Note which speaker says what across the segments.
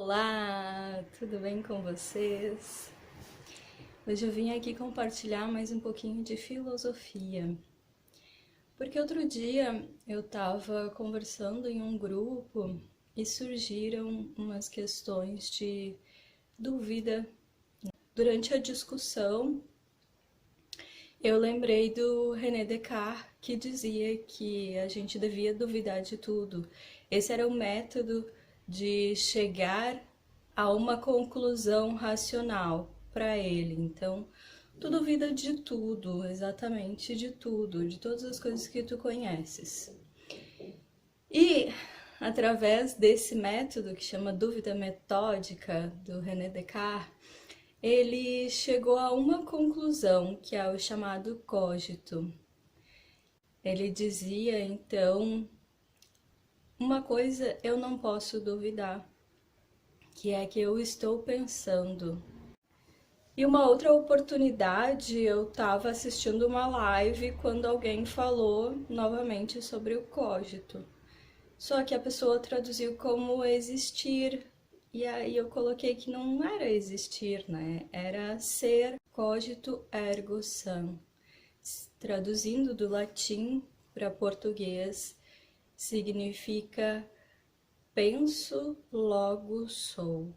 Speaker 1: Olá, tudo bem com vocês? Hoje eu vim aqui compartilhar mais um pouquinho de filosofia, porque outro dia eu estava conversando em um grupo e surgiram umas questões de dúvida. Durante a discussão, eu lembrei do René Descartes, que dizia que a gente devia duvidar de tudo. Esse era o método de chegar a uma conclusão racional para ele. Então, tu duvida de tudo, exatamente de tudo, de todas as coisas que tu conheces. E através desse método que chama dúvida metódica do René Descartes, ele chegou a uma conclusão, que é o chamado cogito. Ele dizia, então, uma coisa eu não posso duvidar, que é que eu estou pensando. E uma outra oportunidade, eu estava assistindo uma live quando alguém falou novamente sobre o cogito. Só que a pessoa traduziu como existir. E aí eu coloquei que não era existir, né? Era ser, cogito ergo sum. Traduzindo do latim para português, significa penso, logo sou.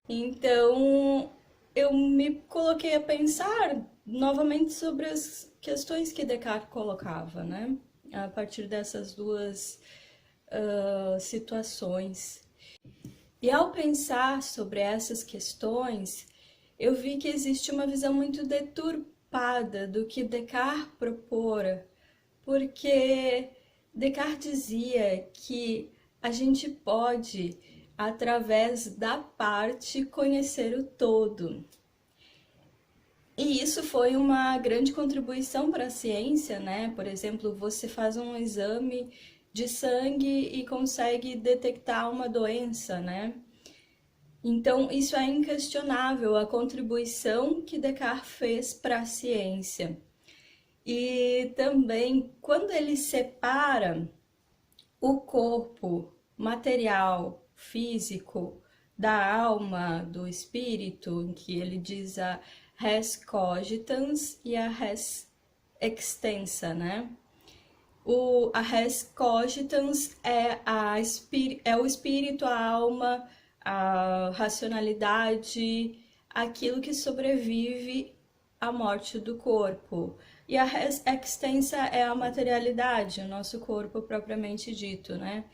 Speaker 1: Então, eu me coloquei a pensar novamente sobre as questões que Descartes colocava, né? A partir dessas duas situações. E ao pensar sobre essas questões, eu vi que existe uma visão muito deturpada do que Descartes propora, porque Descartes dizia que a gente pode, através da parte, conhecer o todo. E isso foi uma grande contribuição para a ciência, né? Por exemplo, você faz um exame de sangue e consegue detectar uma doença, né? Então, isso é inquestionável, a contribuição que Descartes fez para a ciência. E também, quando ele separa o corpo material, físico, da alma, do espírito, em que ele diz a res cogitans e a res extensa, né? A res cogitans é o espírito, a alma, a racionalidade, aquilo que sobrevive à morte do corpo. E a res extensa é a materialidade, o nosso corpo propriamente dito, né?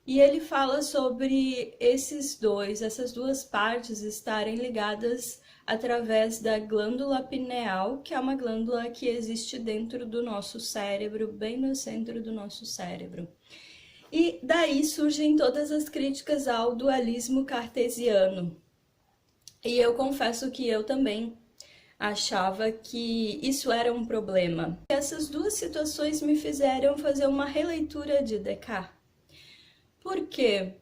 Speaker 1: E ele fala sobre essas duas partes estarem ligadas através da glândula pineal, que é uma glândula que existe dentro do nosso cérebro, bem no centro do nosso cérebro. E daí surgem todas as críticas ao dualismo cartesiano. E eu confesso que eu também achava que isso era um problema. Essas duas situações me fizeram fazer uma releitura de Descartes. Porque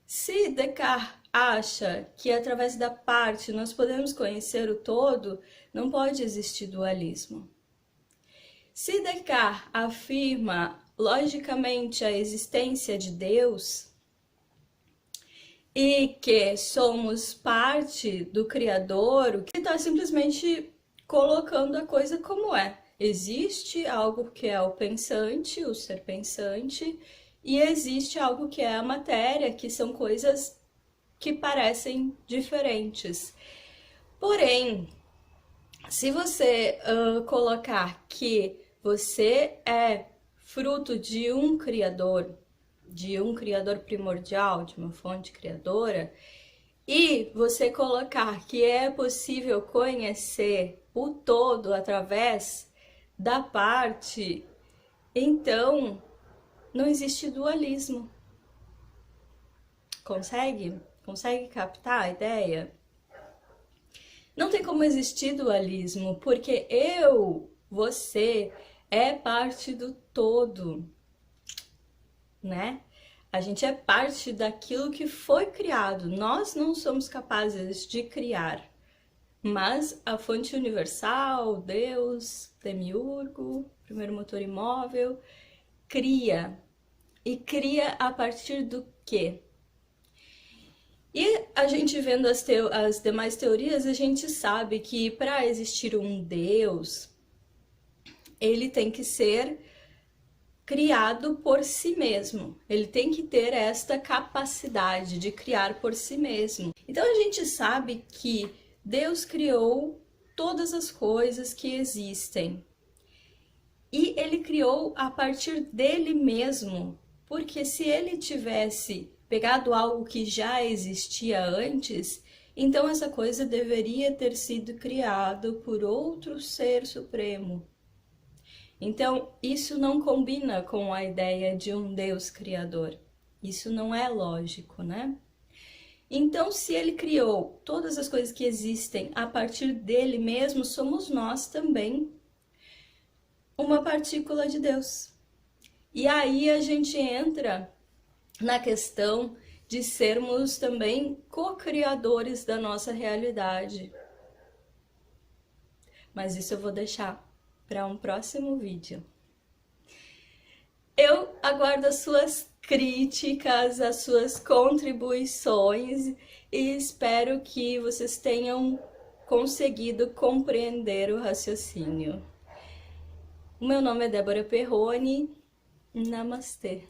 Speaker 1: se Descartes acha que através da parte nós podemos conhecer o todo, não pode existir dualismo. Se Descartes afirma logicamente a existência de Deus e que somos parte do Criador, o que está simplesmente colocando a coisa como é. Existe algo que é o pensante, o ser pensante, e existe algo que é a matéria, que são coisas que parecem diferentes. Porém, se você colocar que você é fruto de um criador primordial, de uma fonte criadora, e você colocar que é possível conhecer o todo através da parte, então não existe dualismo. Consegue? Consegue captar a ideia? Não tem como existir dualismo, porque você, é parte do todo, né? A gente é parte daquilo que foi criado. Nós não somos capazes de criar, mas a fonte universal, Deus, Demiurgo, primeiro motor imóvel, cria. E cria a partir do quê? E a gente vendo as demais teorias, a gente sabe que para existir um Deus, ele tem que ser criado por si mesmo. Ele tem que ter esta capacidade de criar por si mesmo. Então a gente sabe que Deus criou todas as coisas que existem. E ele criou a partir dele mesmo, porque se ele tivesse pegado algo que já existia antes, então essa coisa deveria ter sido criado por outro ser supremo. Então, isso não combina com a ideia de um Deus criador. Isso não é lógico, né? Então, se ele criou todas as coisas que existem a partir dele mesmo, somos nós também uma partícula de Deus. E aí a gente entra na questão de sermos também co-criadores da nossa realidade. Mas isso eu vou deixar para um próximo vídeo. Eu aguardo as suas críticas, as suas contribuições e espero que vocês tenham conseguido compreender o raciocínio. O meu nome é Débora Perrone. Namastê.